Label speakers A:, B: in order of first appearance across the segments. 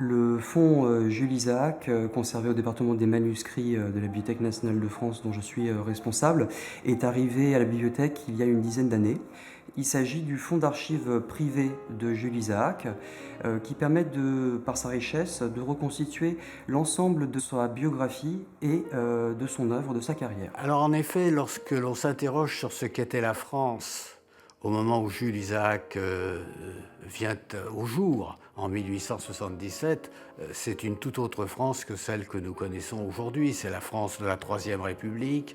A: Le fonds Jules Isaac, conservé au département des manuscrits de la Bibliothèque nationale de France, dont je suis responsable, est arrivé à la bibliothèque il y a une dizaine d'années. Il s'agit du fonds d'archives privé de Jules Isaac, qui permet, par sa richesse, de reconstituer l'ensemble de sa biographie et de son œuvre, de sa carrière.
B: Alors en effet, lorsque l'on s'interroge sur ce qu'était la France au moment où Jules Isaac vient au jour, en 1877, c'est une toute autre France que celle que nous connaissons aujourd'hui. C'est la France de la Troisième République,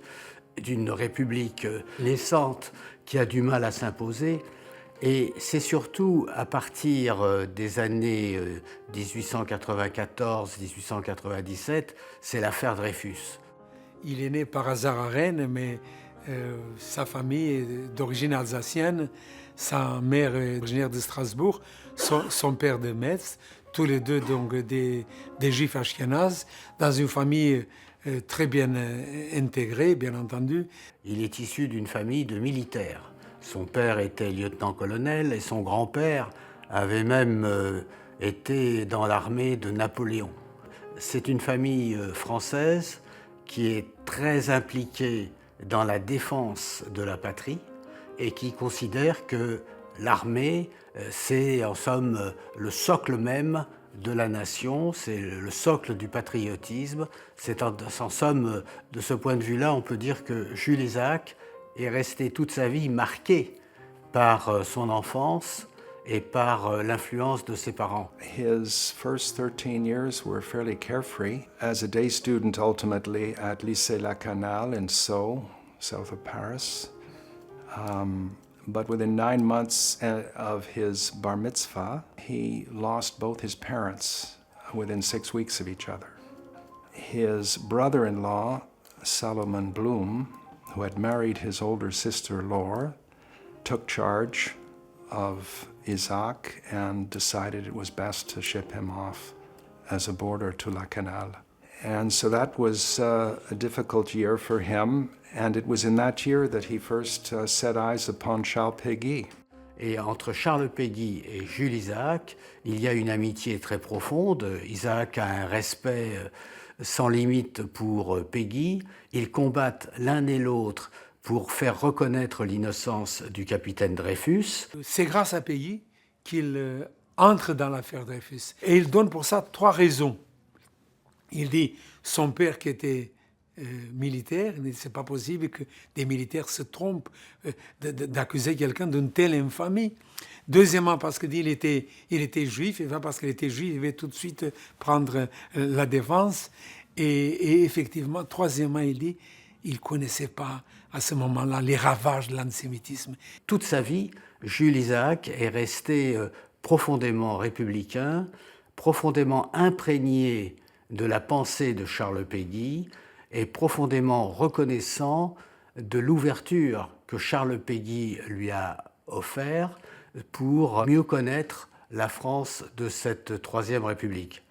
B: d'une république naissante qui a du mal à s'imposer. Et c'est surtout à partir des années 1894-1897, c'est l'affaire Dreyfus.
C: Il est né par hasard à Rennes, mais sa famille est d'origine alsacienne, sa mère est originaire de Strasbourg, son père de Metz, tous les deux donc des juifs ashkénazes, dans une famille très bien intégrée, bien entendu.
B: Il est issu d'une famille de militaires. Son père était lieutenant-colonel et son grand-père avait même été dans l'armée de Napoléon. C'est une famille française qui est très impliquée dans la défense de la patrie et qui considère que l'armée, c'est en somme le socle même de la nation, c'est le socle du patriotisme. C'est en somme, de ce point de vue-là, on peut dire que Jules Isaac est resté toute sa vie marqué par son enfance et par l'influence de ses parents.
D: His first 13 years were fairly carefree. As a day student, ultimately at Lycée La Canale in Sceaux, south of Paris. But within 9 months of his bar mitzvah, he lost both his parents within 6 weeks of each other. His brother-in-law, Salomon Bloom, who had married his older sister Laure, took charge of Isaac and decided it was best to ship him off as a boarder to La Canale. And so that was a difficult year for him, and it was in that year that he first set eyes upon Charles Péguy.
B: Et entre Charles Péguy et Jules Isaac, il y a une amitié très profonde. Isaac a un respect sans limite pour Péguy. Ils combattent l'un et l'autre pour faire reconnaître l'innocence du capitaine Dreyfus.
C: C'est grâce à Péguy qu'il entre dans l'affaire Dreyfus. Et il donne pour ça 3 raisons. Il dit son père qui était militaire, c'est pas possible que des militaires se trompent d'accuser quelqu'un d'une telle infamie. Deuxièmement, parce qu'il était juif, et parce qu'il était juif, il devait tout de suite prendre la défense. Et effectivement, troisièmement, il dit il ne connaissait pas à ce moment-là les ravages de l'antisémitisme.
B: Toute sa vie, Jules Isaac est resté profondément républicain, profondément imprégné de la pensée de Charles Péguy et profondément reconnaissant de l'ouverture que Charles Péguy lui a offert pour mieux connaître la France de cette Troisième République.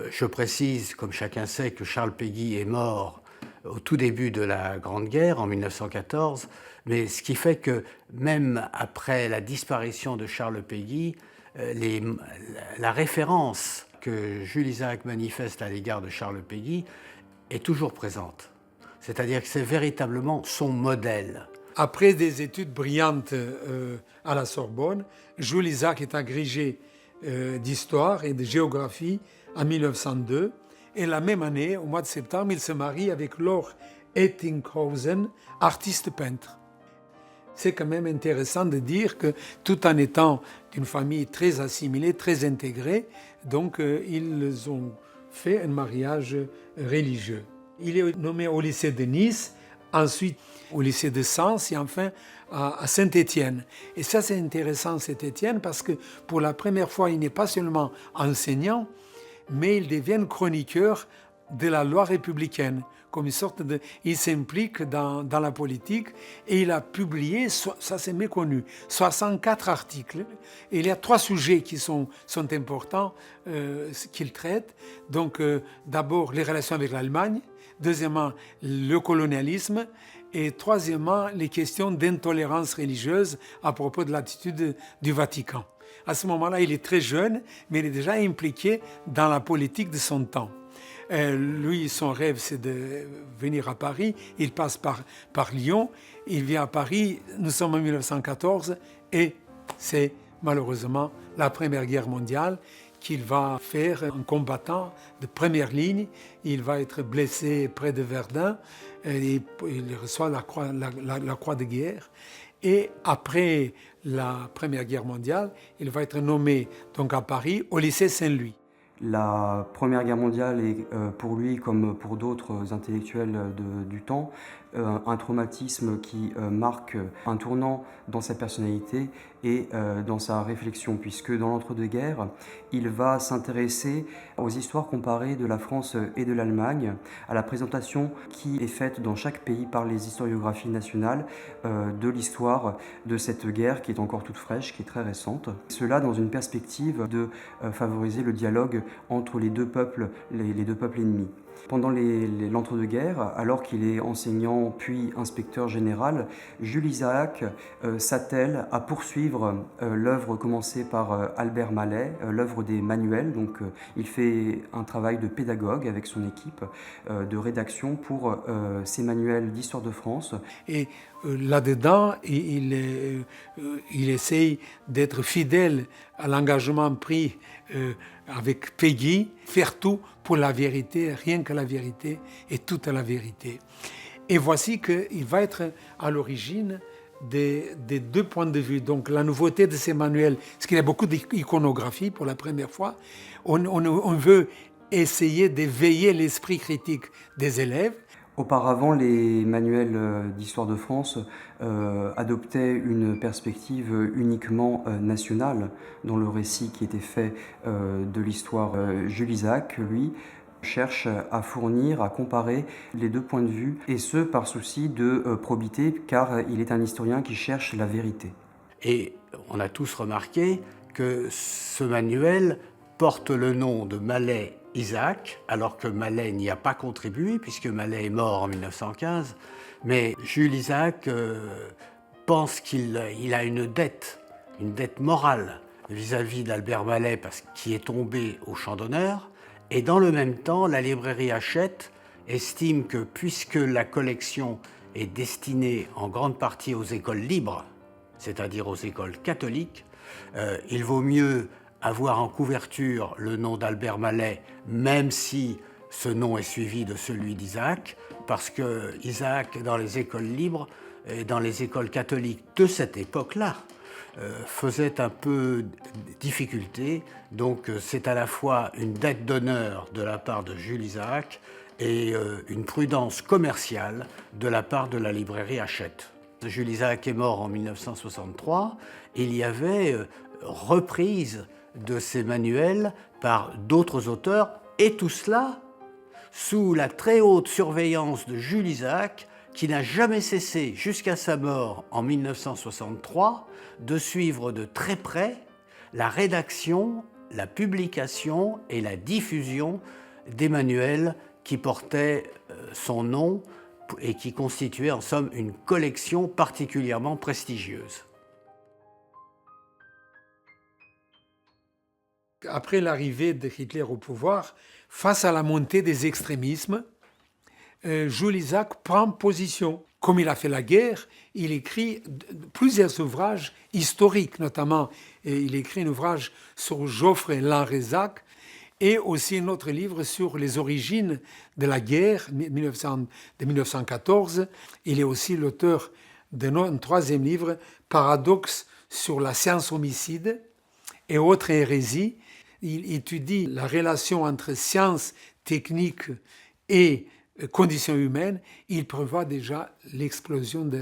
B: Je précise, comme chacun sait, que Charles Péguy est mort au tout début de la Grande Guerre, en 1914, mais ce qui fait que même après la disparition de Charles Péguy, la référence que Jules Isaac manifeste à l'égard de Charles Péguy est toujours présente. C'est-à-dire que c'est véritablement son modèle.
C: Après des études brillantes à la Sorbonne, Jules Isaac est agrégé d'histoire et de géographie en 1902. Et la même année, au mois de septembre, il se marie avec Laure Ettinghausen, artiste peintre. C'est quand même intéressant de dire que tout en étant d'une famille très assimilée, très intégrée, donc ils ont fait un mariage religieux. Il est nommé au lycée de Nice, ensuite au lycée de Sens et enfin à Saint-Étienne. Et ça c'est intéressant, Saint-Étienne, parce que pour la première fois, il n'est pas seulement enseignant, mais il devient chroniqueur de la loi républicaine. Comme une sorte de, il s'implique dans la politique et il a publié, ça c'est méconnu, 64 articles. Et il y a 3 sujets qui sont importants qu'il traite. Donc d'abord les relations avec l'Allemagne, deuxièmement le colonialisme et troisièmement les questions d'intolérance religieuse à propos de l'attitude du Vatican. À ce moment-là, il est très jeune, mais il est déjà impliqué dans la politique de son temps. Lui, son rêve, c'est de venir à Paris. Il passe par Lyon. Il vient à Paris. Nous sommes en 1914 et c'est malheureusement la Première Guerre mondiale qu'il va faire en combattant de première ligne. Il va être blessé près de Verdun. Et il reçoit la croix de guerre. Et après la Première Guerre mondiale, il va être nommé donc à Paris au lycée Saint-Louis.
A: La Première Guerre mondiale est pour lui, comme pour d'autres intellectuels du temps, un traumatisme qui marque un tournant dans sa personnalité et dans sa réflexion, puisque dans l'entre-deux-guerres, il va s'intéresser aux histoires comparées de la France et de l'Allemagne, à la présentation qui est faite dans chaque pays par les historiographies nationales de l'histoire de cette guerre qui est encore toute fraîche, qui est très récente. Cela dans une perspective de favoriser le dialogue entre les deux peuples ennemis. Pendant l'entre-deux-guerres, alors qu'il est enseignant puis inspecteur général, Jules Isaac s'attelle à poursuivre l'œuvre commencée par Albert Mallet, l'œuvre des manuels. Donc, il fait un travail de pédagogue avec son équipe de rédaction pour ces manuels d'histoire de France.
C: Et là-dedans, il essaye d'être fidèle à l'engagement pris avec Péguy, faire tout pour la vérité, rien que la vérité et toute la vérité. Et voici qu'il va être à l'origine des deux points de vue. Donc la nouveauté de ces manuels, parce qu'il y a beaucoup d'iconographie pour la première fois, on veut essayer d'éveiller l'esprit critique des élèves.
A: Auparavant, les manuels d'histoire de France adoptaient une perspective uniquement nationale dans le récit qui était fait de l'histoire. Jules Isaac, lui, cherche à fournir, à comparer les deux points de vue, et ce par souci de probité, car il est un historien qui cherche la vérité.
B: Et on a tous remarqué que ce manuel porte le nom de Mallet Isaac, alors que Mallet n'y a pas contribué, puisque Mallet est mort en 1915. Mais Jules Isaac pense qu'il a une dette morale vis-à-vis d'Albert Mallet, qui est tombé au champ d'honneur. Et dans le même temps, la librairie Hachette estime que, puisque la collection est destinée en grande partie aux écoles libres, c'est-à-dire aux écoles catholiques, il vaut mieux avoir en couverture le nom d'Albert Mallet, même si ce nom est suivi de celui d'Isaac, parce que Isaac, dans les écoles libres et dans les écoles catholiques de cette époque-là, faisait un peu difficulté. Donc c'est à la fois une dette d'honneur de la part de Jules Isaac et une prudence commerciale de la part de la librairie Hachette. Jules Isaac est mort en 1963. Il y avait reprise de ces manuels par d'autres auteurs, et tout cela sous la très haute surveillance de Jules Isaac, qui n'a jamais cessé, jusqu'à sa mort en 1963, de suivre de très près la rédaction, la publication et la diffusion des manuels qui portaient son nom et qui constituaient en somme une collection particulièrement prestigieuse.
C: Après l'arrivée de Hitler au pouvoir, face à la montée des extrémismes, Jules Isaac prend position. Comme il a fait la guerre, il écrit plusieurs ouvrages historiques, notamment il écrit un ouvrage sur Joffre Lanrezac et aussi un autre livre sur les origines de la guerre de 1914. Il est aussi l'auteur d'un troisième livre, Paradoxe sur la science homicide et autres hérésies. Il étudie la relation entre science, technique et conditions humaines. Il prévoit déjà l'explosion de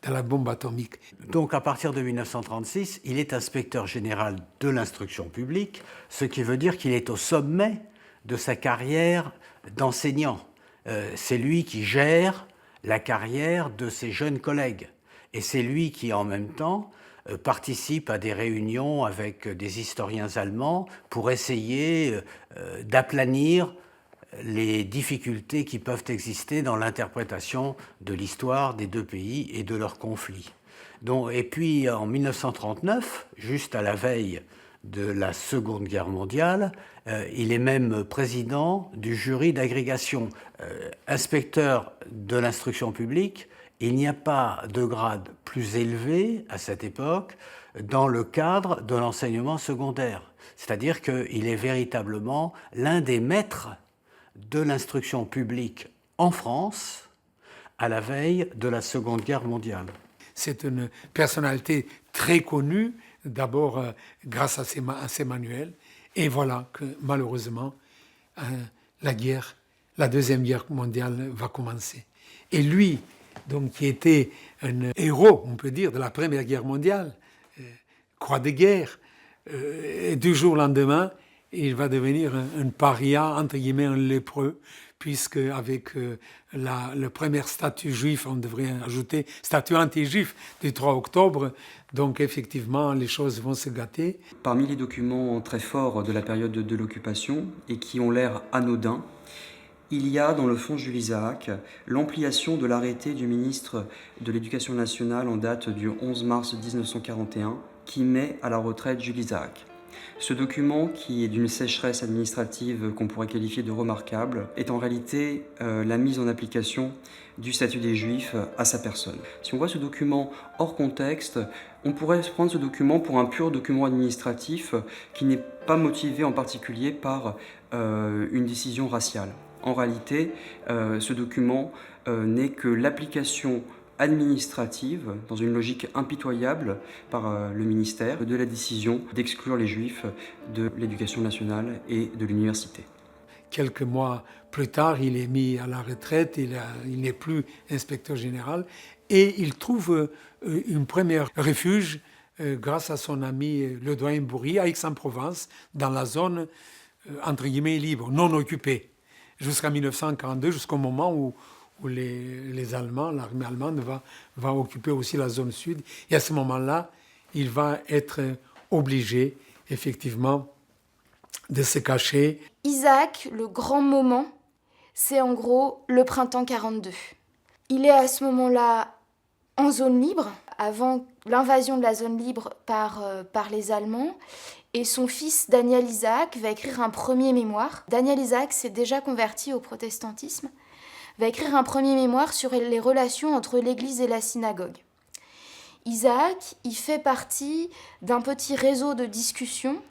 C: la bombe atomique.
B: Donc à partir de 1936, il est inspecteur général de l'instruction publique, ce qui veut dire qu'il est au sommet de sa carrière d'enseignant. C'est lui qui gère la carrière de ses jeunes collègues. Et c'est lui qui, en même temps, participe à des réunions avec des historiens allemands pour essayer d'aplanir les difficultés qui peuvent exister dans l'interprétation de l'histoire des deux pays et de leurs conflits. Et puis en 1939, juste à la veille de la Seconde Guerre mondiale, il est même président du jury d'agrégation. Inspecteur de l'instruction publique, il n'y a pas de grade plus élevé à cette époque dans le cadre de l'enseignement secondaire. C'est-à-dire qu'il est véritablement l'un des maîtres de l'instruction publique en France à la veille de la Seconde Guerre mondiale.
C: C'est une personnalité très connue, d'abord grâce à ses manuels, et voilà que malheureusement, la Deuxième Guerre mondiale va commencer. Et lui, donc, qui était un héros, on peut dire, de la Première Guerre mondiale, croix de guerre, et du jour au lendemain, il va devenir un paria, entre guillemets, un lépreux, puisque avec le premier statut juif, on devrait ajouter statut anti-juif du 3 octobre, donc effectivement les choses vont se gâter.
A: Parmi les documents très forts de la période de l'occupation et qui ont l'air anodins, il y a dans le fonds Jules Isaac l'ampliation de l'arrêté du ministre de l'Éducation nationale en date du 11 mars 1941 qui met à la retraite Jules Isaac. Ce document, qui est d'une sécheresse administrative qu'on pourrait qualifier de remarquable, est en réalité la mise en application du statut des Juifs à sa personne. Si on voit ce document hors contexte, on pourrait prendre ce document pour un pur document administratif qui n'est pas motivé en particulier par une décision raciale. En réalité, ce document n'est que l'application administrative, dans une logique impitoyable par le ministère, de la décision d'exclure les Juifs de l'éducation nationale et de l'université.
C: Quelques mois plus tard, il est mis à la retraite, il n'est plus inspecteur général, et il trouve un premier refuge grâce à son ami le doyen Bourri à Aix-en-Provence, dans la zone entre guillemets libre, non occupée, jusqu'à 1942, jusqu'au moment où les Allemands, l'armée allemande va occuper aussi la zone sud. Et à ce moment-là, il va être obligé, effectivement, de se cacher.
E: Isaac, le grand moment, c'est en gros le printemps 42. Il est à ce moment-là en zone libre, avant l'invasion de la zone libre par les Allemands. Et son fils, Daniel Isaac, va écrire un premier mémoire. Daniel Isaac s'est déjà converti au protestantisme, va écrire un premier mémoire sur les relations entre l'Église et la synagogue. Isaac, il fait partie d'un petit réseau de discussion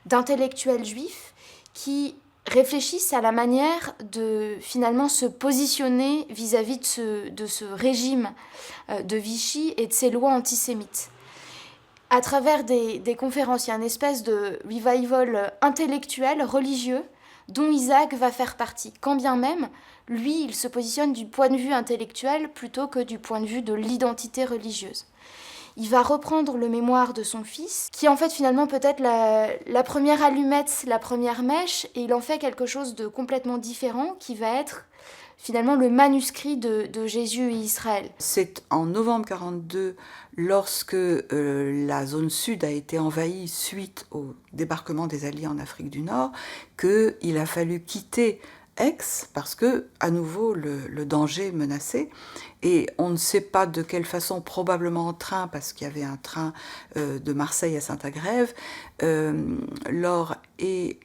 E: d'intellectuels juifs qui réfléchissent à la manière de finalement se positionner vis-à-vis de ce régime de Vichy et de ses lois antisémites. À travers des conférences, il y a une espèce de revival intellectuel, religieux, dont Isaac va faire partie, quand bien même, lui, il se positionne du point de vue intellectuel plutôt que du point de vue de l'identité religieuse. Il va reprendre le mémoire de son fils, qui est en fait finalement peut-être la première allumette, la première mèche, et il en fait quelque chose de complètement différent, qui va être finalement le manuscrit de Jésus et Israël.
F: C'est en novembre 1942, lorsque la zone sud a été envahie suite au débarquement des Alliés en Afrique du Nord, qu'il a fallu quitter Aix, parce que, à nouveau, le danger menaçait. Et on ne sait pas de quelle façon, probablement en train, parce qu'il y avait un train de Marseille à Saint-Agrève. Laure et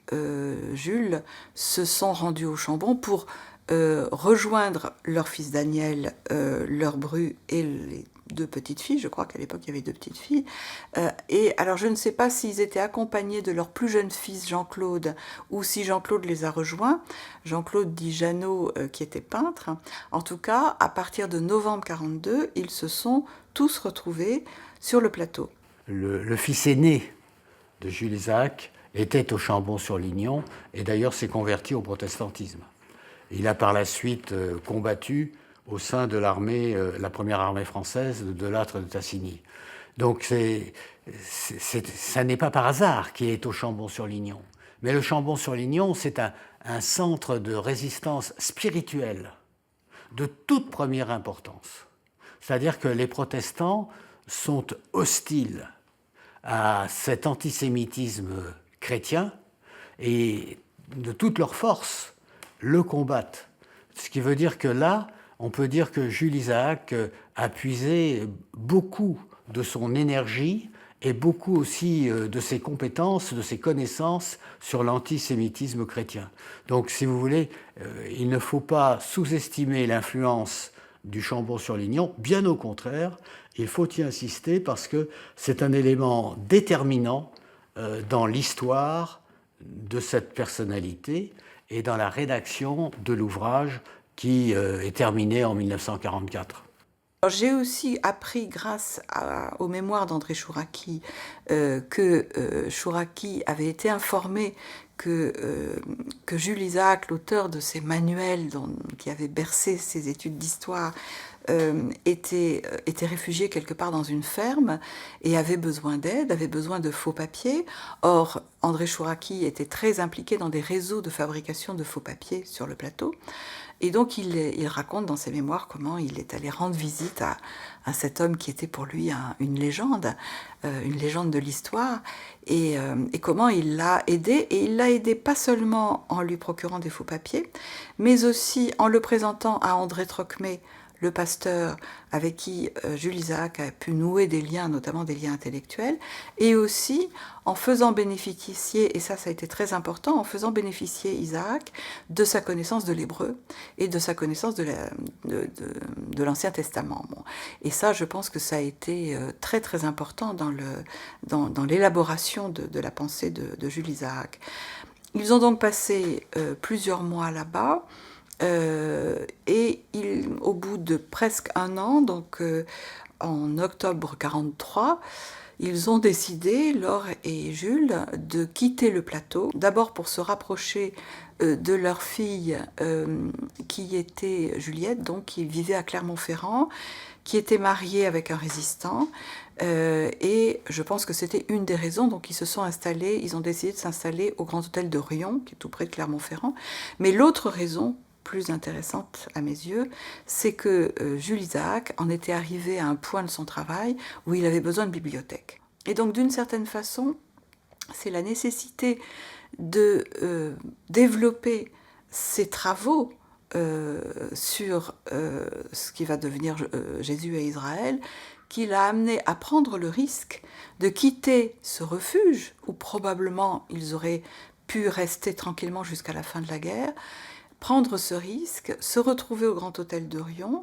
F: Jules se sont rendus au Chambon pour rejoindre leur fils Daniel, leur bru et les deux petites filles. Je crois qu'à l'époque, il y avait deux petites filles. Et alors, je ne sais pas s'ils étaient accompagnés de leur plus jeune fils, Jean-Claude, ou si Jean-Claude les a rejoints. Jean-Claude dit Jeannot, qui était peintre. En tout cas, à partir de novembre 1942, ils se sont tous retrouvés sur le plateau.
B: Le fils aîné de Jules Isaac était au Chambon-sur-Lignon et d'ailleurs s'est converti au protestantisme. Il a par la suite combattu au sein de l'armée, la première armée française de Lattre de Tassigny. Donc ça n'est pas par hasard qu'il est au Chambon-sur-Lignon. Mais le Chambon-sur-Lignon, c'est un centre de résistance spirituelle de toute première importance. C'est-à-dire que les protestants sont hostiles à cet antisémitisme chrétien et de toute leur force le combattent. Ce qui veut dire que là, on peut dire que Jules Isaac a puisé beaucoup de son énergie et beaucoup aussi de ses compétences, de ses connaissances sur l'antisémitisme chrétien. Donc, si vous voulez, il ne faut pas sous-estimer l'influence du Chambon-sur-Lignon, bien au contraire, il faut y insister parce que c'est un élément déterminant dans l'histoire de cette personnalité et dans la rédaction de l'ouvrage qui est terminé en 1944.
F: J'ai aussi appris, grâce aux mémoires d'André Chouraqui, que Chouraqui avait été informé que Jules Isaac, l'auteur de ces manuels qui avait bercé ses études d'histoire, était réfugié quelque part dans une ferme et avait besoin d'aide, avait besoin de faux papiers. Or, André Chouraqui était très impliqué dans des réseaux de fabrication de faux papiers sur le plateau. Et donc, il raconte dans ses mémoires comment il est allé rendre visite à cet homme qui était pour lui une légende de l'histoire, et comment il l'a aidé. Et il l'a aidé pas seulement en lui procurant des faux papiers, mais aussi en le présentant à André Trocmé, le pasteur avec qui Jules Isaac a pu nouer des liens, notamment des liens intellectuels, et aussi en faisant bénéficier, et ça a été très important, en faisant bénéficier Isaac de sa connaissance de l'hébreu et de sa connaissance de l'Ancien Testament. Bon. Et ça, je pense que ça a été très très important dans l'élaboration de la pensée de Jules Isaac. Ils ont donc passé plusieurs mois là-bas. Et au bout de presque un an, donc en octobre 1943, ils ont décidé, Laure et Jules, de quitter le plateau, d'abord pour se rapprocher de leur fille qui était Juliette, donc qui vivait à Clermont-Ferrand, qui était mariée avec un résistant, et je pense que c'était une des raisons. Donc ils ont décidé de s'installer au Grand Hôtel de Riom, qui est tout près de Clermont-Ferrand. Mais l'autre raison, plus intéressante à mes yeux, c'est que Jules Isaac en était arrivé à un point de son travail où il avait besoin de bibliothèque. Et donc, d'une certaine façon, c'est la nécessité de développer ses travaux sur ce qui va devenir Jésus et Israël, qui l'a amené à prendre le risque de quitter ce refuge où probablement ils auraient pu rester tranquillement jusqu'à la fin de la guerre, prendre ce risque, se retrouver au Grand Hôtel de Riom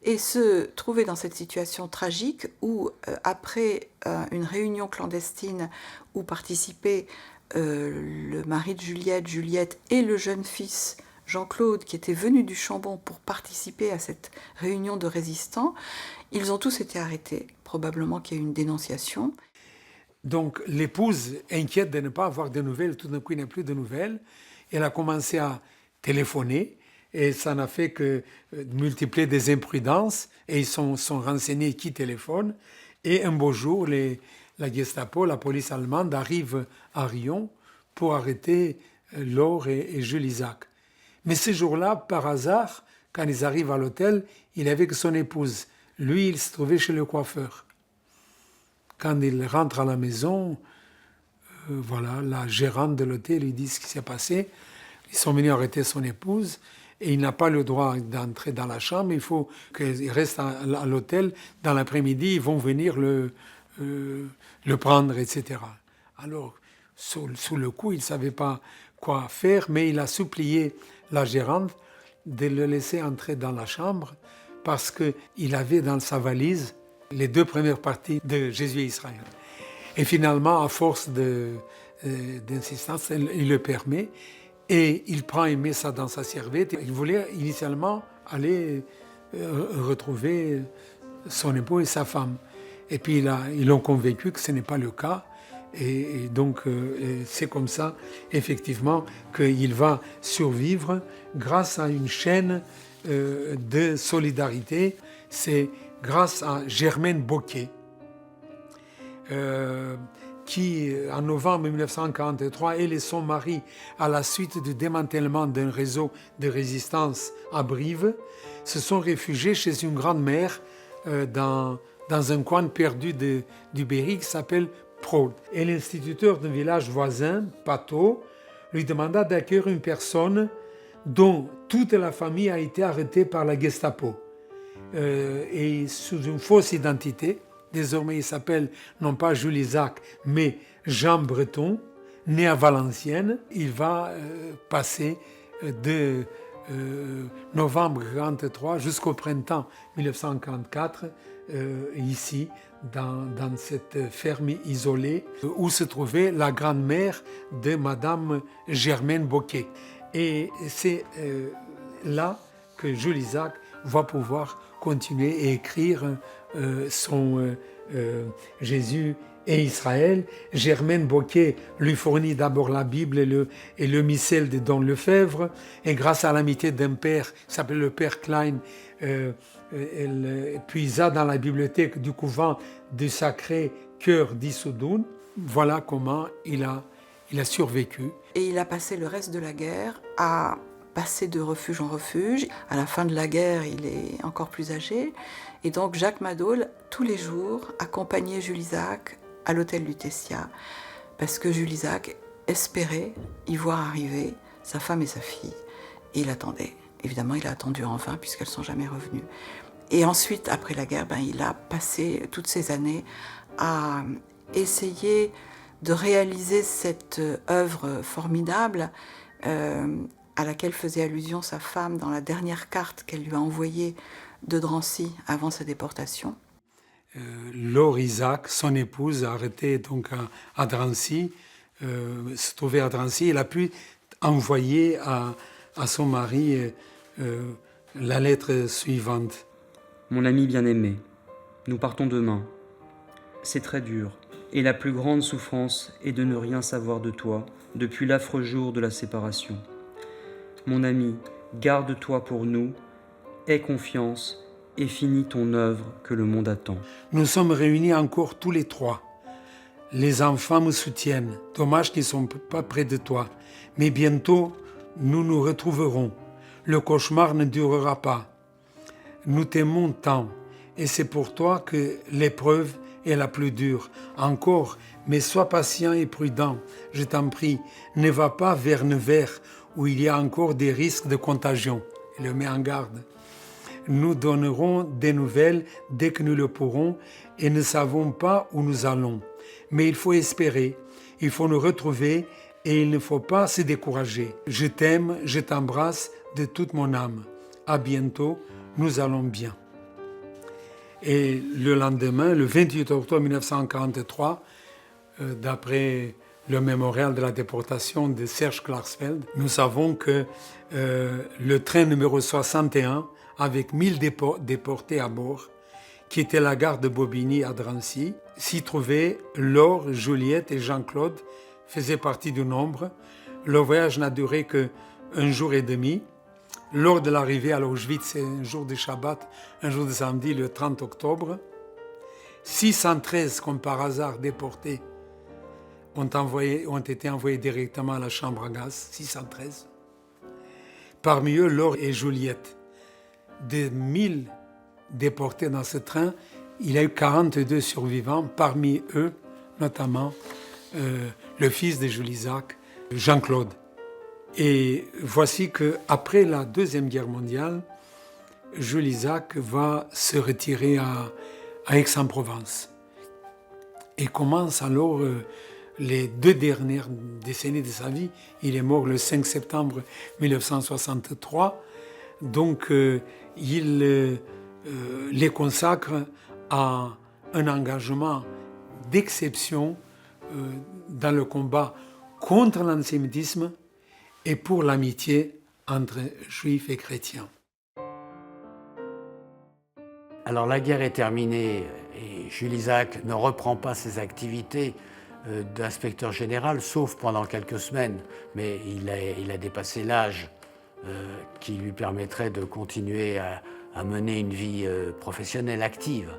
F: et se trouver dans cette situation tragique où, après une réunion clandestine où participaient le mari de Juliette et le jeune fils Jean-Claude, qui était venu du Chambon pour participer à cette réunion de résistants, ils ont tous été arrêtés. Probablement qu'il y a eu une dénonciation.
C: Donc l'épouse, inquiète de ne pas avoir de nouvelles, tout d'un coup il n'y a plus de nouvelles, elle a commencé à téléphoner, et ça n'a fait que multiplier des imprudences, et ils sont renseignés qui téléphone, et un beau jour, la Gestapo, la police allemande, arrive à Riom pour arrêter Laure et Jules Isaac. Mais ce jour-là, par hasard, quand ils arrivent à l'hôtel, il avait que son épouse. Lui, il se trouvait chez le coiffeur. Quand il rentre à la maison, la gérante de l'hôtel lui dit ce qui s'est passé. Ils sont venus arrêter son épouse et il n'a pas le droit d'entrer dans la chambre. Il faut qu'il reste à l'hôtel. Dans l'après-midi, ils vont venir le prendre, etc. Alors, sous le coup, il ne savait pas quoi faire, mais il a supplié la gérante de le laisser entrer dans la chambre parce qu'il avait dans sa valise les 2 premières parties de Jésus et Israël. Et finalement, à force d'insistance, il le permet. Et il prend et met ça dans sa serviette. Il voulait initialement aller retrouver son époux et sa femme. Et puis ils l'ont convaincu que ce n'est pas le cas. Et donc c'est comme ça, effectivement, qu'il va survivre grâce à une chaîne de solidarité. C'est grâce à Germaine Boquet, qui, en novembre 1943, elle et son mari, à la suite du démantèlement d'un réseau de résistance à Brive, se sont réfugiés chez une grand-mère dans un coin perdu du Berry qui s'appelle Praude. Et l'instituteur d'un village voisin, Pateau, lui demanda d'accueillir une personne dont toute la famille a été arrêtée par la Gestapo. Et sous une fausse identité, Désormais, il s'appelle non pas Jules Isaac, mais Jean Breton, né à Valenciennes. Il va passer de novembre 1943 jusqu'au printemps 1944, ici, dans cette ferme isolée, où se trouvait la grand-mère de Madame Germaine Boquet. Et c'est là que Jules Isaac va pouvoir continuer et écrire son Jésus et Israël. Germaine Boquet lui fournit d'abord la Bible et le missel de Don Lefebvre, et grâce à l'amitié d'un père, qui s'appelle le père Klein, elle puisa dans la bibliothèque du couvent du Sacré Cœur d'Issoudun. Voilà comment il a survécu.
F: Et il a passé le reste de la guerre à passer de refuge en refuge. À la fin de la guerre, il est encore plus âgé. Et donc Jacques Madol, tous les jours, accompagnait Jules Isaac à l'hôtel Lutetia, parce que Jules Isaac espérait y voir arriver sa femme et sa fille. Et il attendait. Évidemment, il a attendu en vain, puisqu'elles ne sont jamais revenues. Et ensuite, après la guerre, il a passé toutes ces années à essayer de réaliser cette œuvre formidable à laquelle faisait allusion sa femme dans la dernière carte qu'elle lui a envoyée de Drancy avant sa déportation.
C: Laure Isaac, son épouse, arrêtée donc à Drancy, se trouvait à Drancy. Elle a pu envoyer à son mari la lettre suivante.
A: Mon ami bien-aimé, nous partons demain. C'est très dur, et la plus grande souffrance est de ne rien savoir de toi depuis l'affreux jour de la séparation. Mon ami, garde-toi pour nous, aie confiance et finis ton œuvre que le monde attend.
C: Nous sommes réunis encore tous les trois. Les enfants me soutiennent. Dommage qu'ils ne sont pas près de toi. Mais bientôt, nous nous retrouverons. Le cauchemar ne durera pas. Nous t'aimons tant, et c'est pour toi que l'épreuve est la plus dure. Encore, mais sois patient et prudent. Je t'en prie, ne va pas vers Nevers, où il y a encore des risques de contagion. Il le met en garde. Nous donnerons des nouvelles dès que nous le pourrons et ne savons pas où nous allons. Mais il faut espérer, il faut nous retrouver et il ne faut pas se décourager. Je t'aime, je t'embrasse de toute mon âme. À bientôt, nous allons bien. Et le lendemain, le 28 octobre 1943, d'après le mémorial de la déportation de Serge Klarsfeld, nous savons que le train numéro 61, avec 1000 déportés à bord, qui était la gare de Bobigny à Drancy, s'y trouvaient Laure, Juliette et Jean-Claude, faisaient partie du nombre. Le voyage n'a duré qu'un jour et demi. Lors de l'arrivée à Auschwitz, c'est un jour de Shabbat, un jour de samedi, le 30 octobre, 613, comme par hasard, déportés ont été envoyés directement à la chambre à gaz, 613. Parmi eux, Laure et Juliette. Des 1000 déportés dans ce train, il y a eu 42 survivants, parmi eux, notamment le fils de Jules Isaac, Jean-Claude. Et voici qu'après la Deuxième Guerre mondiale, Jules Isaac va se retirer à Aix-en-Provence. Et commence alors les 2 dernières décennies de sa vie. Il est mort le 5 septembre 1963. Donc, il les consacre à un engagement d'exception dans le combat contre l'antisémitisme et pour l'amitié entre juifs et chrétiens.
B: Alors la guerre est terminée et Jules Isaac ne reprend pas ses activités d'inspecteur général, sauf pendant quelques semaines, mais il a dépassé l'âge qui lui permettrait de continuer à mener une vie professionnelle active.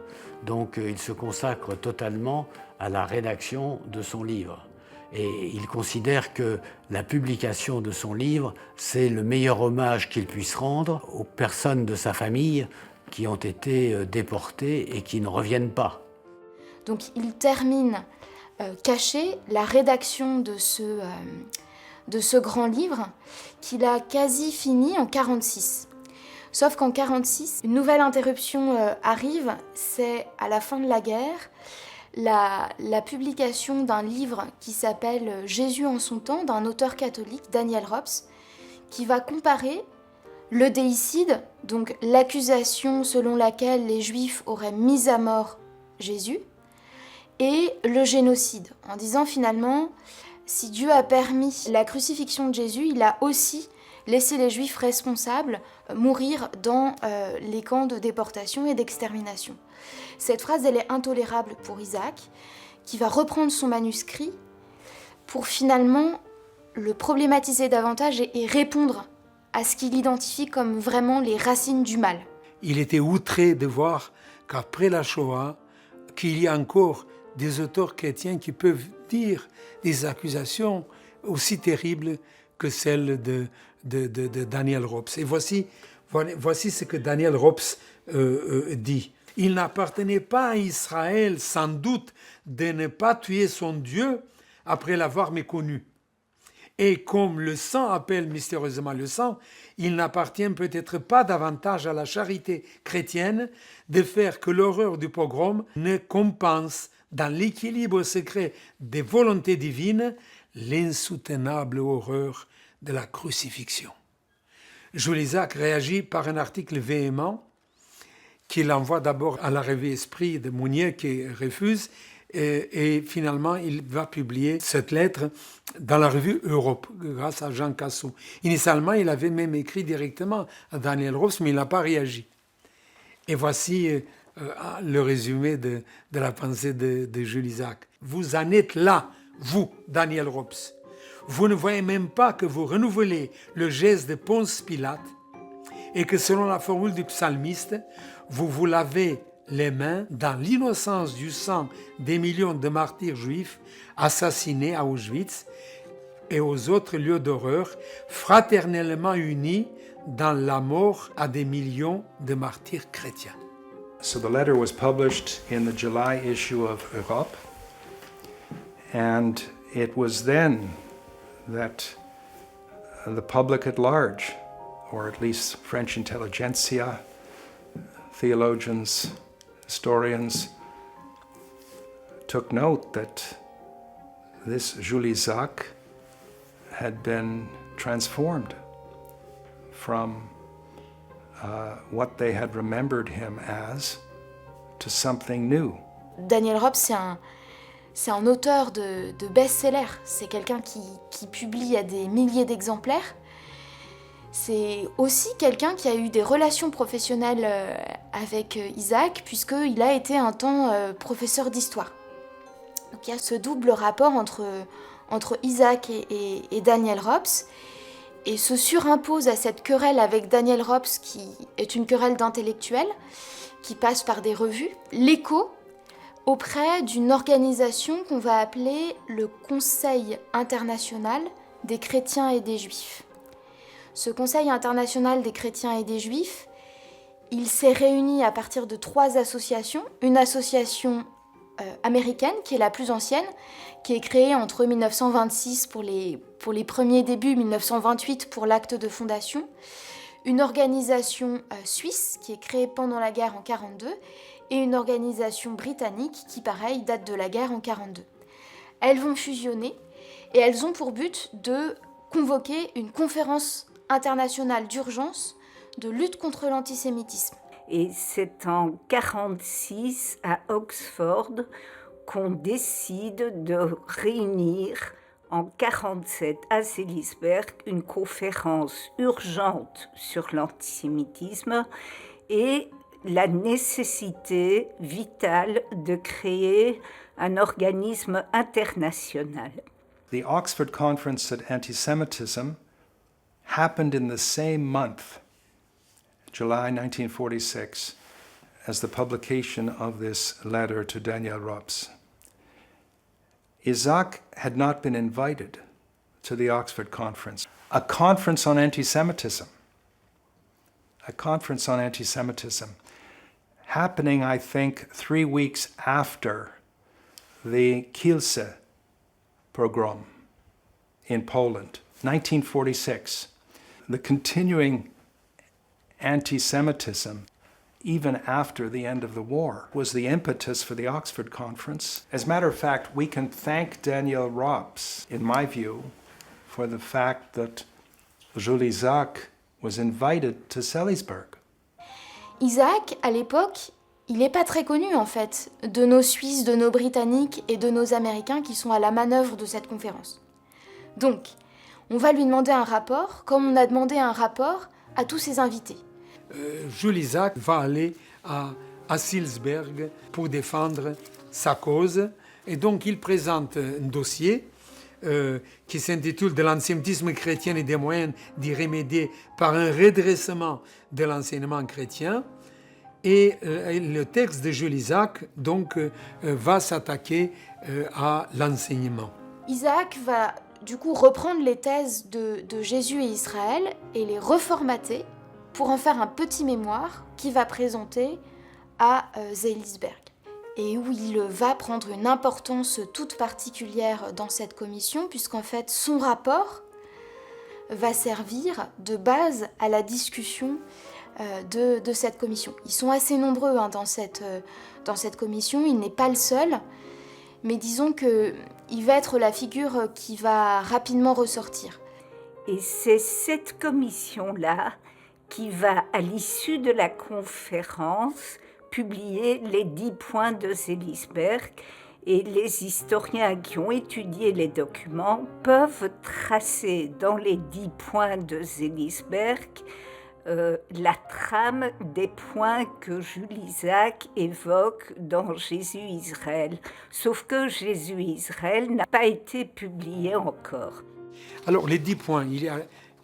B: Donc il se consacre totalement à la rédaction de son livre. Et il considère que la publication de son livre, c'est le meilleur hommage qu'il puisse rendre aux personnes de sa famille qui ont été déportées et qui ne reviennent pas.
E: Donc il termine caché la rédaction de ce grand livre qu'il a quasi fini en 1946. Sauf qu'en 1946, une nouvelle interruption arrive, c'est à la fin de la guerre, la publication d'un livre qui s'appelle Jésus en son temps, d'un auteur catholique, Daniel Robs, qui va comparer le déicide, donc l'accusation selon laquelle les Juifs auraient mis à mort Jésus, et le génocide, en disant finalement, si Dieu a permis la crucifixion de Jésus, il a aussi laissé les Juifs responsables mourir dans les camps de déportation et d'extermination. Cette phrase, elle est intolérable pour Isaac, qui va reprendre son manuscrit pour finalement le problématiser davantage et répondre à ce qu'il identifie comme vraiment les racines du mal.
C: Il était outré de voir qu'après la Shoah, qu'il y a encore des auteurs chrétiens qui peuvent dire des accusations aussi terribles que celles de Daniel Robs. Et voici ce que Daniel Robs dit. Il n'appartenait pas à Israël, sans doute, de ne pas tuer son Dieu après l'avoir méconnu. Et comme le sang appelle mystérieusement le sang, il n'appartient peut-être pas davantage à la charité chrétienne de faire que l'horreur du pogrom ne compense dans l'équilibre secret des volontés divines l'insoutenable horreur de la crucifixion. Jules Isaac réagit par un article véhément qu'il envoie d'abord à la revue Esprit de Mounier qui refuse et finalement il va publier cette lettre dans la revue Europe grâce à Jean Cassou. Initialement, il avait même écrit directement à Daniel Robs, mais il n'a pas réagi. Et voici le résumé de la pensée de Jules Isaac. Vous en êtes là, vous, Daniel Robs. Vous ne voyez même pas que vous renouvelez le geste de Ponce Pilate et que selon la formule du psalmiste, vous vous lavez les mains dans l'innocence du sang des millions de martyrs juifs assassinés à Auschwitz et aux autres lieux d'horreur, fraternellement unis dans la mort à des millions de martyrs chrétiens.
D: So the letter was published in the July issue of Europe, and it was then that the public at large, or at least French intelligentsia, theologians, historians, took note that this Jules Isaac had been transformed from what they had remembered him as to something new.
E: Daniel Robs, c'est un auteur de best-sellers. C'est quelqu'un qui publie à des milliers d'exemplaires. C'est aussi quelqu'un qui a eu des relations professionnelles avec Isaac, puisqu'il a été un temps professeur d'histoire. Donc il y a ce double rapport entre Isaac et Daniel Robs, et se surimpose à cette querelle avec Daniel Robs, qui est une querelle d'intellectuels, qui passe par des revues, l'écho auprès d'une organisation qu'on va appeler le Conseil international des chrétiens et des juifs. Ce Conseil international des chrétiens et des juifs, il s'est réuni à partir de 3 associations. Une association américaine, qui est la plus ancienne, qui est créée entre 1926 pour les premiers débuts, 1928 pour l'acte de fondation. Une organisation suisse, qui est créée pendant la guerre en 1942, et une organisation britannique qui, pareil, date de la guerre en 1942. Elles vont fusionner et elles ont pour but de convoquer une conférence internationale d'urgence de lutte contre l'antisémitisme.
G: Et c'est en 1946 à Oxford qu'on décide de réunir en 1947 à Seelisberg une conférence urgente sur l'antisémitisme et la nécessité vitale de créer un organisme international.
D: The Oxford Conference on Anti-Semitism happened in the same month, July 1946, as the publication of this letter to Daniel Robs. Isaac had not been invited to the Oxford Conference, a conference on anti-Semitism. A conference on anti-Semitism happening, I think, 3 weeks after the Kielce pogrom in Poland, 1946. The continuing anti-Semitism, even after the end of the war, was the impetus for the Oxford Conference. As a matter of fact, we can thank Daniel Rops, in my view, for the fact that Jules Isaac was invited to Salisbury.
E: Isaac, à l'époque, il n'est pas très connu en fait de nos Suisses, de nos Britanniques et de nos Américains qui sont à la manœuvre de cette conférence. Donc, on va lui demander un rapport, comme on a demandé un rapport à tous ses invités.
C: Jules Isaac va aller à Salisbury pour défendre sa cause. Et donc, il présente un dossier qui s'intitule « De l'antisémitisme chrétien et des moyens d'y remédier par un redressement de l'enseignement chrétien ». Et le texte de Jules Isaac donc, va s'attaquer à l'enseignement.
E: Isaac va du coup reprendre les thèses de Jésus et Israël et les reformater pour en faire un petit mémoire qu'il va présenter à Salisbury. Et où il va prendre une importance toute particulière dans cette commission, puisqu'en fait son rapport va servir de base à la discussion de cette commission. Ils sont assez nombreux dans cette commission, il n'est pas le seul, mais disons qu'il va être la figure qui va rapidement ressortir.
G: Et c'est cette commission-là qui va, à l'issue de la conférence, publier les 10 points de Salisbury. Et les historiens qui ont étudié les documents peuvent tracer dans les 10 points de Salisbury la trame des points que Jules Isaac évoque dans Jésus-Israël. Sauf que Jésus-Israël n'a pas été publié encore.
C: Alors, les 10 points,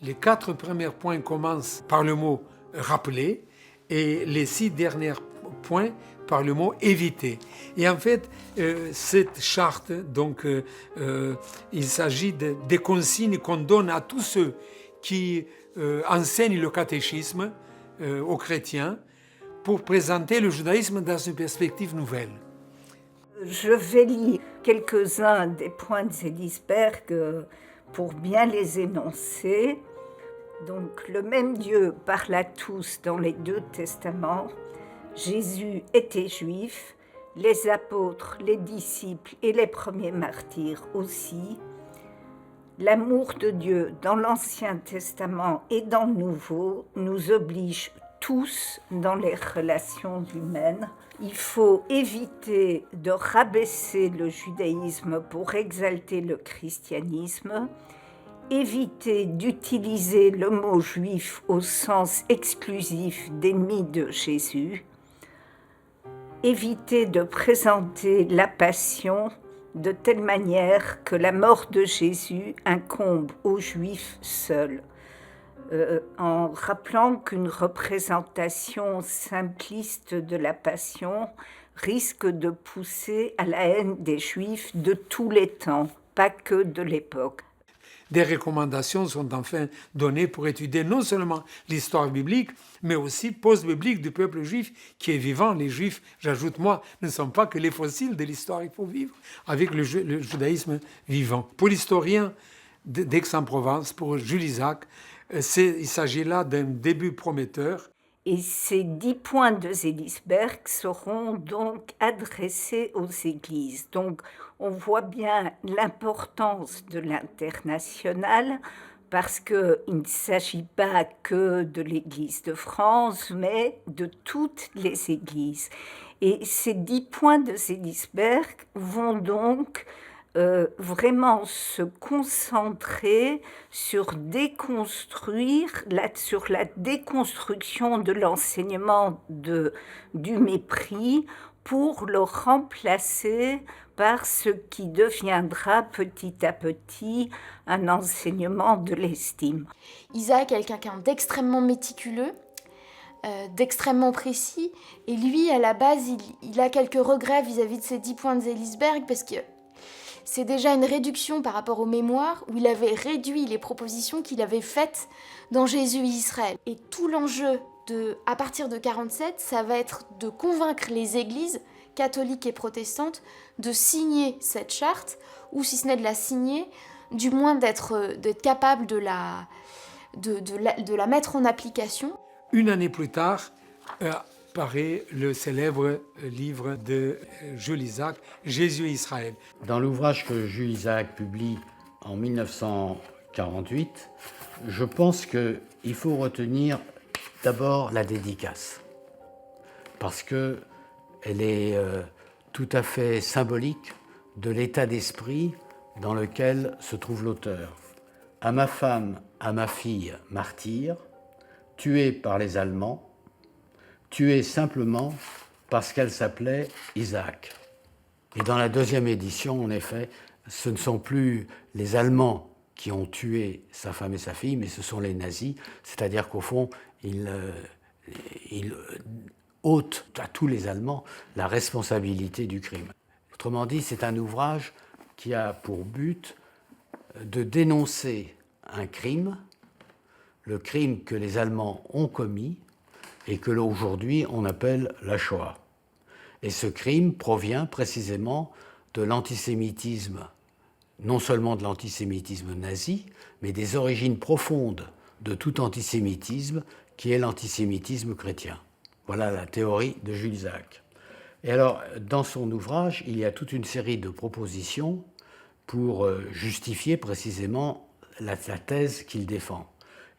C: les 4 premiers points commencent par le mot « rappeler » et les 6 derniers points par le mot « éviter ». Et en fait, cette charte, donc, il s'agit des consignes qu'on donne à tous ceux qui enseignent le catéchisme aux chrétiens pour présenter le judaïsme dans une perspective nouvelle.
G: Je vais lire quelques-uns des points de Salisbury pour bien les énoncer. Donc, le même Dieu parle à tous dans les 2 testaments. Jésus était juif, les apôtres, les disciples et les premiers martyrs aussi. L'amour de Dieu dans l'Ancien Testament et dans le Nouveau nous oblige tous dans les relations humaines. Il faut éviter de rabaisser le judaïsme pour exalter le christianisme, éviter d'utiliser le mot juif au sens exclusif d'ennemi de Jésus, éviter de présenter la passion de telle manière que la mort de Jésus incombe aux Juifs seuls, en rappelant qu'une représentation simpliste de la passion risque de pousser à la haine des Juifs de tous les temps, pas que de l'époque.
C: Des recommandations sont enfin données pour étudier non seulement l'histoire biblique, mais aussi post-biblique du peuple juif qui est vivant. Les Juifs, j'ajoute moi, ne sont pas que les fossiles de l'histoire, il faut vivre avec le judaïsme vivant. Pour l'historien d'Aix-en-Provence, pour Jules Isaac, il s'agit là d'un début prometteur.
G: Et ces 10 points de Salisbury seront donc adressés aux églises. Donc, on voit bien l'importance de l'international parce qu'il ne s'agit pas que de l'Église de France, mais de toutes les églises. Et ces 10 points de Salisbury vont donc vraiment se concentrer sur sur la déconstruction de l'enseignement du mépris pour le remplacer par ce qui deviendra petit à petit un enseignement de l'estime.
E: Isaac est quelqu'un d'extrêmement méticuleux, d'extrêmement précis, et lui, à la base, il a quelques regrets vis-à-vis de ces 10 points de Salisbury, parce que c'est déjà une réduction par rapport aux mémoires où il avait réduit les propositions qu'il avait faites dans Jésus et Israël. Et tout l'enjeu à partir de 47, ça va être de convaincre les églises catholiques et protestantes de signer cette charte, ou si ce n'est de la signer, du moins d'être capable de la mettre en application.
C: Une année plus tard, paraît le célèbre livre de Jules Isaac, Jésus et Israël.
B: Dans l'ouvrage que Jules Isaac publie en 1948, je pense qu'il faut retenir d'abord la dédicace, parce qu'elle est tout à fait symbolique de l'état d'esprit dans lequel se trouve l'auteur. À ma femme, à ma fille, martyre, tuée par les Allemands, tuée simplement parce qu'elle s'appelait Isaac. Et dans la deuxième édition, en effet, ce ne sont plus les Allemands qui ont tué sa femme et sa fille, mais ce sont les nazis, c'est-à-dire qu'au fond, ils ôtent à tous les Allemands la responsabilité du crime. Autrement dit, c'est un ouvrage qui a pour but de dénoncer un crime, le crime que les Allemands ont commis et que aujourd'hui on appelle la Shoah. Et ce crime provient précisément de l'antisémitisme, non seulement de l'antisémitisme nazi, mais des origines profondes de tout antisémitisme qui est l'antisémitisme chrétien. Voilà la théorie de Jules Isaac. Et alors, dans son ouvrage, il y a toute une série de propositions pour justifier précisément la thèse qu'il défend.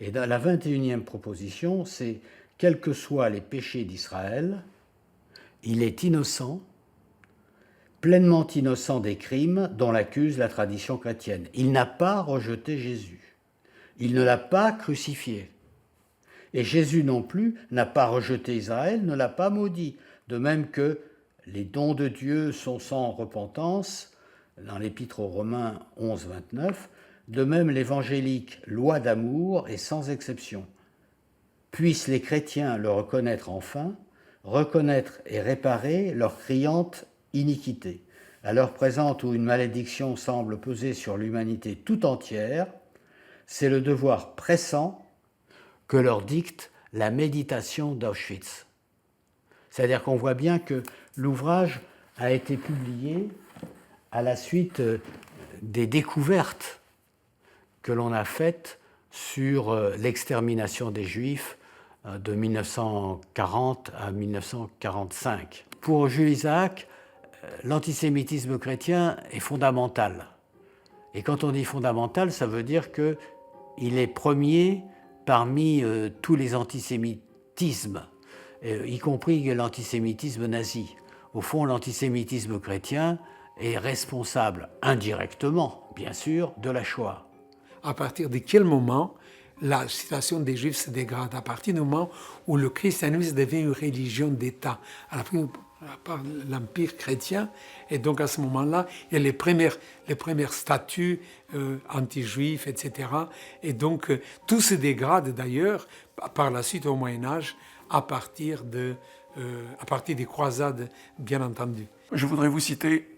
B: Et dans la 21e proposition, c'est « Quels que soient les péchés d'Israël, il est innocent, pleinement innocent des crimes dont l'accuse la tradition chrétienne. Il n'a pas rejeté Jésus. Il ne l'a pas crucifié. Et Jésus non plus n'a pas rejeté Israël, ne l'a pas maudit. De même que les dons de Dieu sont sans repentance, dans l'Épître aux Romains 11, 29, de même l'évangélique loi d'amour est sans exception. Puissent les chrétiens le reconnaître enfin, reconnaître et réparer leur criante iniquité. À l'heure présente où une malédiction semble peser sur l'humanité tout entière, c'est le devoir pressant que leur dicte la méditation d'Auschwitz. C'est-à-dire qu'on voit bien que l'ouvrage a été publié à la suite des découvertes que l'on a faites sur l'extermination des Juifs de 1940 à 1945. Pour Jules Isaac, l'antisémitisme chrétien est fondamental. Et quand on dit fondamental, ça veut dire qu'il est premier parmi tous les antisémitismes, y compris l'antisémitisme nazi. Au fond, l'antisémitisme chrétien est responsable indirectement, bien sûr, de la Shoah.
C: À partir de quel moment la situation des Juifs se dégrade? À partir du moment où le christianisme devient une religion d'État, par l'Empire chrétien, et donc à ce moment-là, il y a les premières statues anti-juifs, etc. Et donc tout se dégrade d'ailleurs par la suite au Moyen-Âge à partir des croisades, bien entendu.
H: Je voudrais vous citer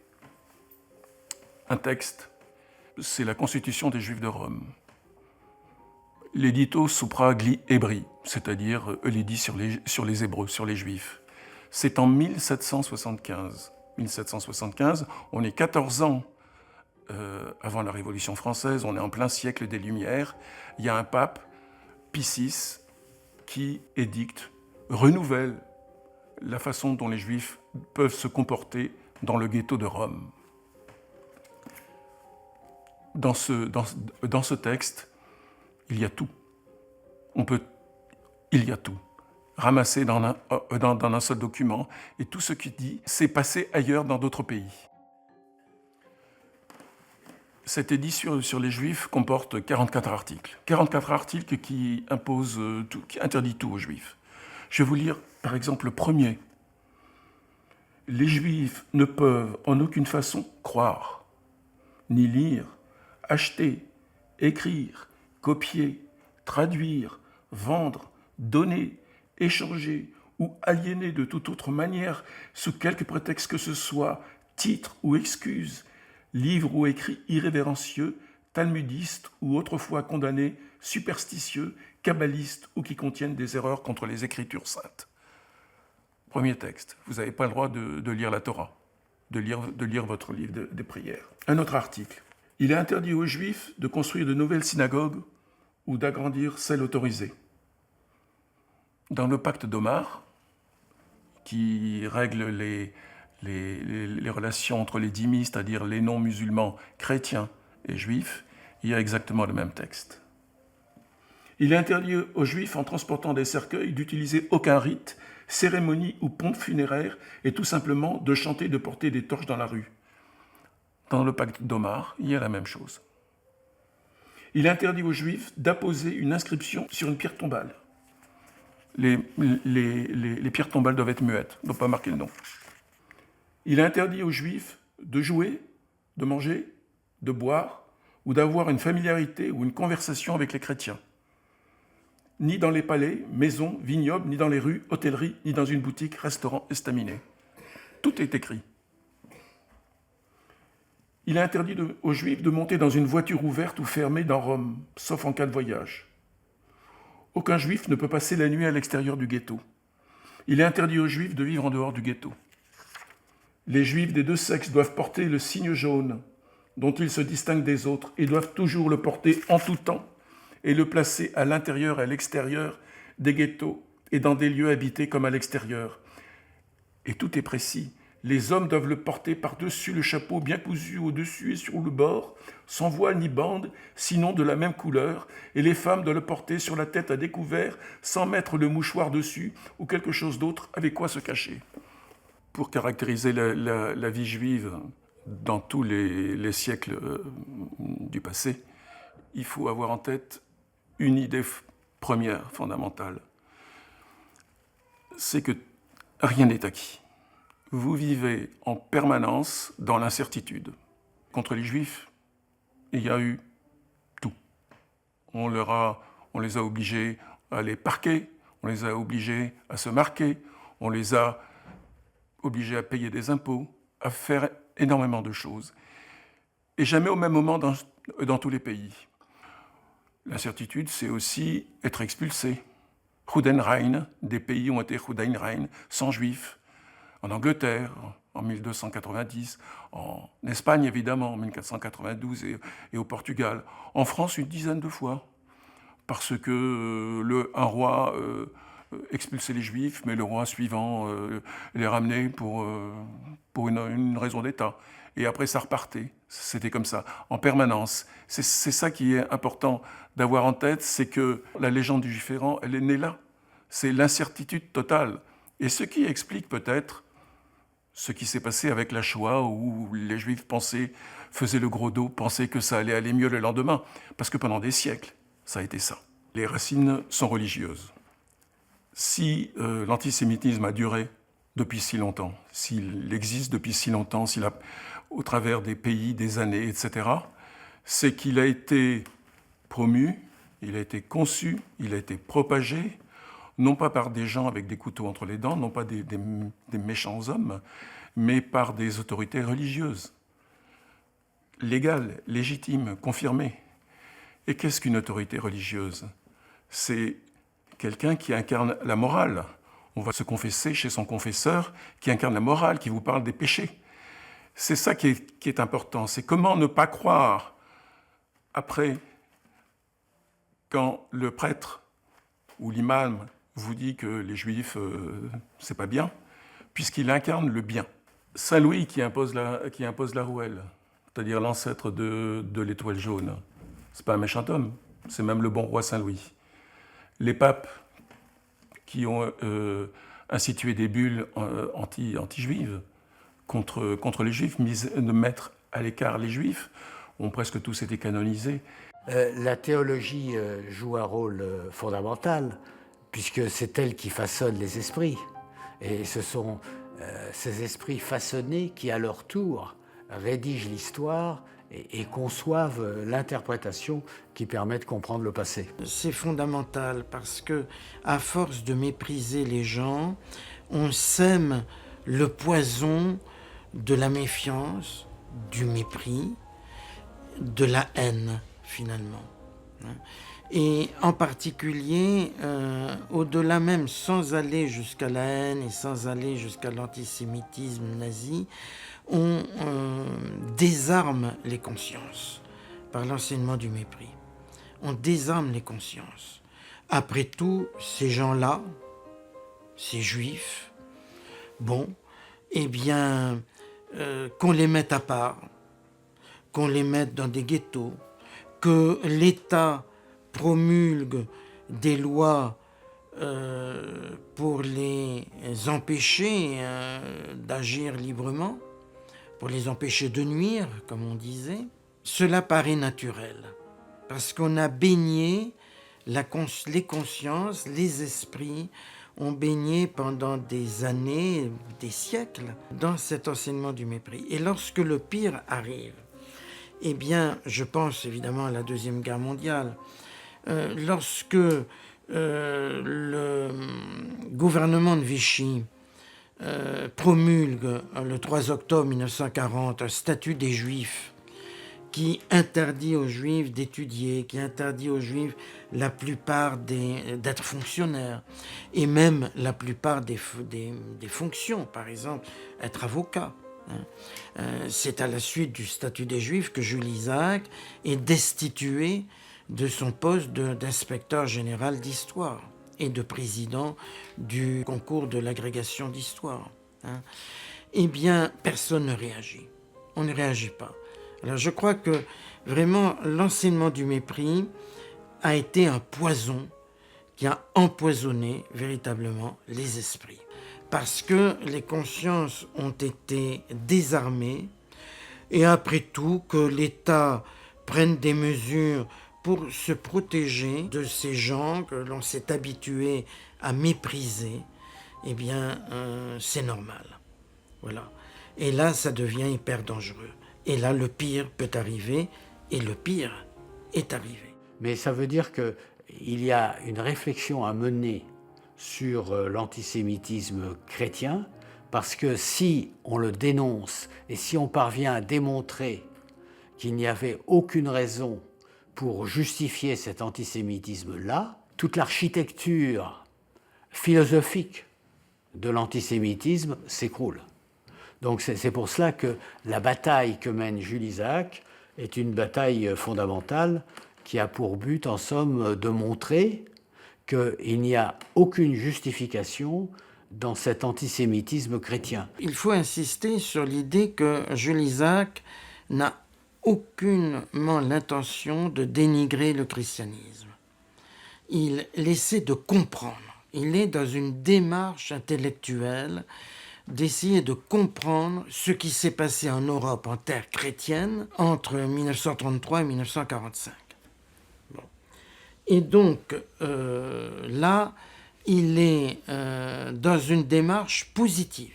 H: un texte, c'est la Constitution des Juifs de Rome. L'édito supra gli Hebri, c'est-à-dire l'édit sur les Hébreux, sur les Juifs. C'est en 1775. 1775, on est 14 ans avant la Révolution française, on est en plein siècle des Lumières. Il y a un pape, Pie VI, qui édicte, renouvelle la façon dont les Juifs peuvent se comporter dans le ghetto de Rome. Dans ce texte, il y a tout. Il y a tout. Ramassé dans un seul document, et tout ce qu'il dit s'est passé ailleurs dans d'autres pays. Cet édit sur les Juifs comporte 44 articles. 44 articles qui imposent tout, qui interdit tout aux Juifs. Je vais vous lire, par exemple, le premier. Les Juifs ne peuvent en aucune façon croire, ni lire, acheter, écrire, copier, traduire, vendre, donner, échanger ou aliéner de toute autre manière, sous quelque prétexte que ce soit, titre ou excuse, livre ou écrit irrévérencieux, talmudiste ou autrefois condamné, superstitieux, kabbaliste ou qui contiennent des erreurs contre les Écritures saintes. Premier texte, vous n'avez pas le droit de lire la Torah, de lire votre livre des prières. Un autre article. Il est interdit aux Juifs de construire de nouvelles synagogues ou d'agrandir celles autorisées. dans le pacte d'Omar, qui règle les relations entre les dhimmis, c'est-à-dire les non-musulmans chrétiens et juifs, il y a exactement le même texte. Il est interdit aux juifs, en transportant des cercueils, d'utiliser aucun rite, cérémonie ou pompe funéraire, et tout simplement de chanter, de porter des torches dans la rue. Dans le pacte d'Omar, il y a la même chose. Il est interdit aux juifs d'apposer une inscription sur une pierre tombale. Les pierres tombales doivent être muettes, ne doivent pas marquer le nom. Il est interdit aux juifs de jouer, de manger, de boire ou d'avoir une familiarité ou une conversation avec les chrétiens. Ni dans les palais, maisons, vignobles, ni dans les rues, hôtelleries, ni dans une boutique, restaurant, estaminet. Tout est écrit. Il est interdit aux juifs de monter dans une voiture ouverte ou fermée dans Rome, sauf en cas de voyage. Aucun juif ne peut passer la nuit à l'extérieur du ghetto. Il est interdit aux juifs de vivre en dehors du ghetto. Les juifs des deux sexes doivent porter le signe jaune, dont ils se distinguent des autres, et doivent toujours le porter en tout temps et le placer à l'intérieur et à l'extérieur des ghettos et dans des lieux habités comme à l'extérieur. Et tout est précis. Les hommes doivent le porter par-dessus le chapeau bien cousu au-dessus et sur le bord, sans voile ni bande, sinon de la même couleur, et les femmes doivent le porter sur la tête à découvert, sans mettre le mouchoir dessus ou quelque chose d'autre avec quoi se cacher. Pour caractériser la vie juive dans tous les siècles du passé, il faut avoir en tête une idée première, fondamentale. C'est que rien n'est acquis. Vous vivez en permanence dans l'incertitude. Contre les Juifs, il y a eu tout. On les a obligés à les parquer, on les a obligés à se marquer, on les a obligés à payer des impôts, à faire énormément de choses. Et jamais au même moment dans tous les pays. L'incertitude, c'est aussi être expulsé. Judenrein, des pays ont été Judenrein sans Juifs. En Angleterre, en 1290, en Espagne, évidemment, en 1492 et au Portugal. En France, une dizaine de fois. Parce que un roi expulsait les Juifs, mais le roi suivant les ramenait pour une raison d'État. Et après, ça repartait. C'était comme ça, en permanence. C'est ça qui est important d'avoir en tête, c'est que la légende du Juif errant, elle est née là. C'est l'incertitude totale. Et ce qui explique peut-être ce qui s'est passé avec la Shoah, où les Juifs faisaient le gros dos, pensaient que ça allait aller mieux le lendemain. Parce que pendant des siècles, ça a été ça. Les racines sont religieuses. Si l'antisémitisme a duré depuis si longtemps, s'il existe depuis si longtemps, au travers des pays, des années, etc., c'est qu'il a été promu, il a été conçu, il a été propagé, non pas par des gens avec des couteaux entre les dents, non pas des méchants hommes, mais par des autorités religieuses, légales, légitimes, confirmées. Et qu'est-ce qu'une autorité religieuse? C'est quelqu'un qui incarne la morale. On va se confesser chez son confesseur qui incarne la morale, qui vous parle des péchés. C'est ça qui est important. C'est comment ne pas croire après, quand le prêtre ou l'imam vous dit que les Juifs, c'est pas bien, puisqu'il incarne le bien. Saint Louis qui impose la rouelle, c'est-à-dire l'ancêtre de l'étoile jaune, c'est pas un méchant homme, c'est même le bon roi Saint Louis. Les papes qui ont institué des bulles anti-juives contre les Juifs, de mettre à l'écart les Juifs, ont presque tous été canonisés.
B: La théologie joue un rôle fondamental, puisque c'est elle qui façonne les esprits. Et ce sont ces esprits façonnés qui, à leur tour, rédigent l'histoire et conçoivent l'interprétation qui permet de comprendre le passé.
I: C'est fondamental parce que, à force de mépriser les gens, on sème le poison de la méfiance, du mépris, de la haine, finalement. Et en particulier, au-delà même, sans aller jusqu'à la haine et sans aller jusqu'à l'antisémitisme nazi, on désarme les consciences par l'enseignement du mépris. On désarme les consciences. Après tout, ces gens-là, ces juifs, bon, eh bien, qu'on les mette à part, qu'on les mette dans des ghettos, que l'État promulgue des lois pour les empêcher d'agir librement, pour les empêcher de nuire, comme on disait, cela paraît naturel, parce qu'on a baigné les consciences, les esprits ont baigné pendant des années, des siècles, dans cet enseignement du mépris. Et lorsque le pire arrive, eh bien, je pense évidemment à la Deuxième Guerre mondiale, lorsque le gouvernement de Vichy promulgue le 3 octobre 1940 un statut des Juifs qui interdit aux Juifs d'étudier, qui interdit aux Juifs la plupart d'être fonctionnaires, et même la plupart des fonctions, par exemple, être avocat. C'est à la suite du statut des Juifs que Jules Isaac est destitué de son poste d'inspecteur général d'histoire et de président du concours de l'agrégation d'histoire. Eh bien, personne ne réagit. On ne réagit pas. Alors je crois que vraiment l'enseignement du mépris a été un poison qui a empoisonné véritablement les esprits. Parce que les consciences ont été désarmées et après tout que l'État prenne des mesures pour se protéger de ces gens que l'on s'est habitué à mépriser, eh bien c'est normal. Voilà. Et là ça devient hyper dangereux. Et là, le pire peut arriver, et le pire est arrivé.
B: Mais ça veut dire qu'il y a une réflexion à mener sur l'antisémitisme chrétien, parce que si on le dénonce, et si on parvient à démontrer qu'il n'y avait aucune raison pour justifier cet antisémitisme-là, toute l'architecture philosophique de l'antisémitisme s'écroule. Donc c'est pour cela que la bataille que mène Jules Isaac est une bataille fondamentale qui a pour but, en somme, de montrer qu'il n'y a aucune justification dans cet antisémitisme chrétien.
I: Il faut insister sur l'idée que Jules Isaac n'a aucunement l'intention de dénigrer le christianisme. Il essaie de comprendre. Il est dans une démarche intellectuelle d'essayer de comprendre ce qui s'est passé en Europe, en terre chrétienne, entre 1933 et 1945. Bon. Et donc, là, il est dans une démarche positive.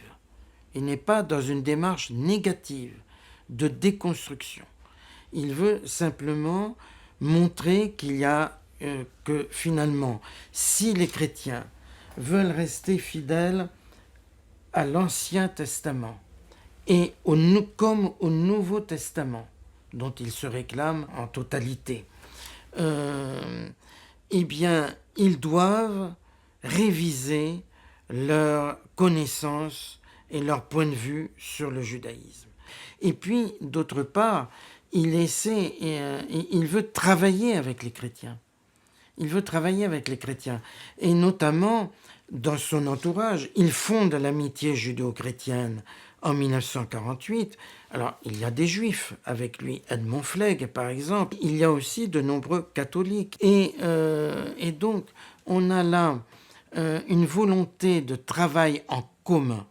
I: Il n'est pas dans une démarche négative de déconstruction. Il veut simplement montrer qu'il y a que finalement, si les chrétiens veulent rester fidèles à l'Ancien Testament et comme au Nouveau Testament, dont ils se réclament en totalité, eh bien, ils doivent réviser leur connaissance et leur point de vue sur le judaïsme. Et puis, d'autre part, il veut travailler avec les chrétiens. Il veut travailler avec les chrétiens. Et notamment, dans son entourage, il fonde l'amitié judéo-chrétienne en 1948. Alors, il y a des juifs avec lui, Edmond Flegg, par exemple. Il y a aussi de nombreux catholiques. Et donc, on a là une volonté de travail en commun.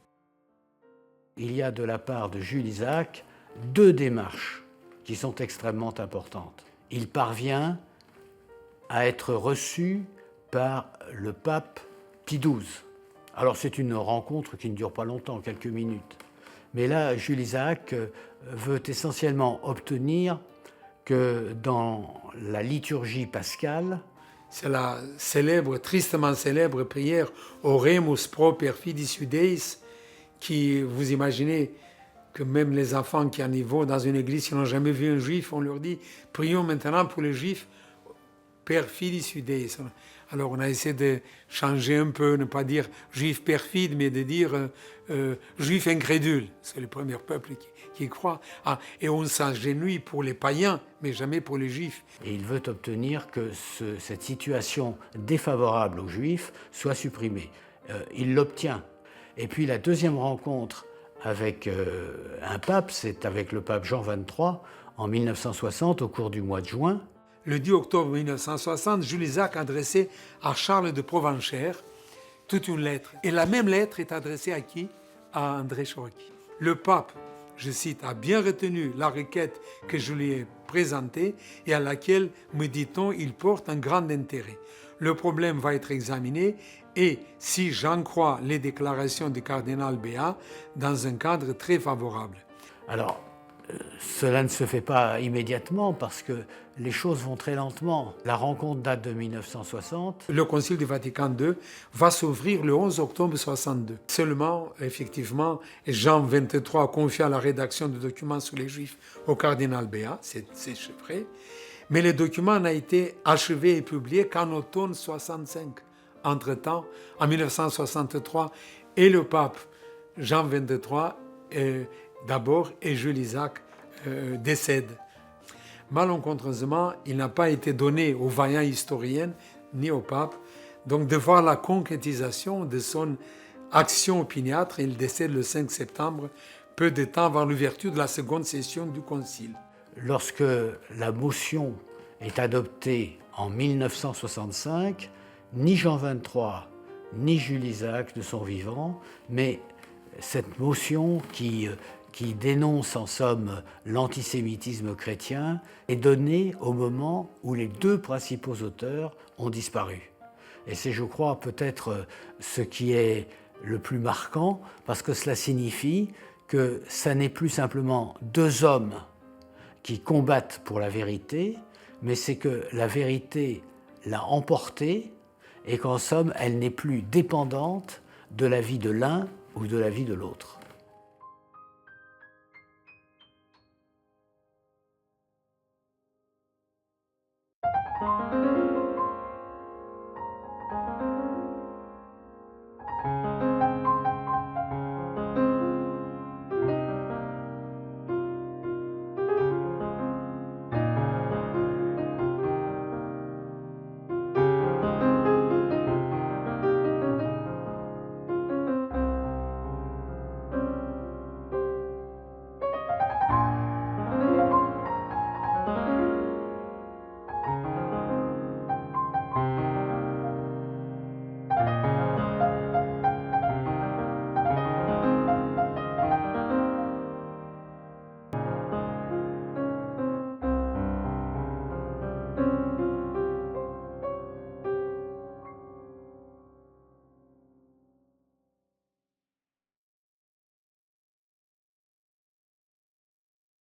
B: Il y a de la part de Jules Isaac deux démarches qui sont extrêmement importantes. Il parvient à être reçu par le pape Pie XII. Alors c'est une rencontre qui ne dure pas longtemps, quelques minutes. Mais là, Jules Isaac veut essentiellement obtenir que dans la liturgie pascale,
C: c'est la célèbre, tristement célèbre prière Oremus pro perfidis Judaeis, qui, vous imaginez que même les enfants qui en y vont dans une église qui n'ont jamais vu un juif, on leur dit « Prions maintenant pour les juifs perfidis Judaeis ». Alors on a essayé de changer un peu, ne pas dire juif perfide, mais de dire juif incrédule. C'est le premier peuple qui croit. Ah, et on s'agenouille pour les païens, mais jamais pour les juifs.
B: Et il veut obtenir que cette situation défavorable aux juifs soit supprimée. il l'obtient. Et puis la deuxième rencontre avec un pape, c'est avec le pape Jean XXIII en 1960 au cours du mois de juin.
C: Le 10 octobre 1960, Jules Isaac a adressé à Charles de Provenchère toute une lettre. Et la même lettre est adressée à qui? À André Chorocki. Le pape, je cite, a bien retenu la requête que je lui ai présentée et à laquelle, me dit-on, il porte un grand intérêt. Le problème va être examiné et, si j'en crois les déclarations du cardinal Béat, dans un cadre très favorable.
B: Alors, cela ne se fait pas immédiatement parce que les choses vont très lentement. La rencontre date de 1960.
C: Le Concile du Vatican II va s'ouvrir le 11 octobre 1962. Seulement, effectivement, Jean XXIII confia la rédaction de documents sur les Juifs au cardinal Béat, c'est vrai, mais le document n'a été achevé et publié qu'en automne 1965. Entre-temps, en 1963, et le pape Jean XXIII d'abord et Jules Isaac décède. Malencontreusement, il n'a pas été donné aux vaillants historiens ni au pape, donc de voir la concrétisation de son action opiniâtre. Il décède le 5 septembre, peu de temps avant l'ouverture de la seconde session du Concile.
B: Lorsque la motion est adoptée en 1965, ni Jean XXIII ni Jules Isaac ne sont vivants, mais cette motion qui dénonce en somme l'antisémitisme chrétien est donnée au moment où les deux principaux auteurs ont disparu. Et c'est, je crois, peut-être ce qui est le plus marquant, parce que cela signifie que ça n'est plus simplement deux hommes qui combattent pour la vérité, mais c'est que la vérité l'a emportée et qu'en somme, elle n'est plus dépendante de l'avis de l'un ou de l'avis de l'autre.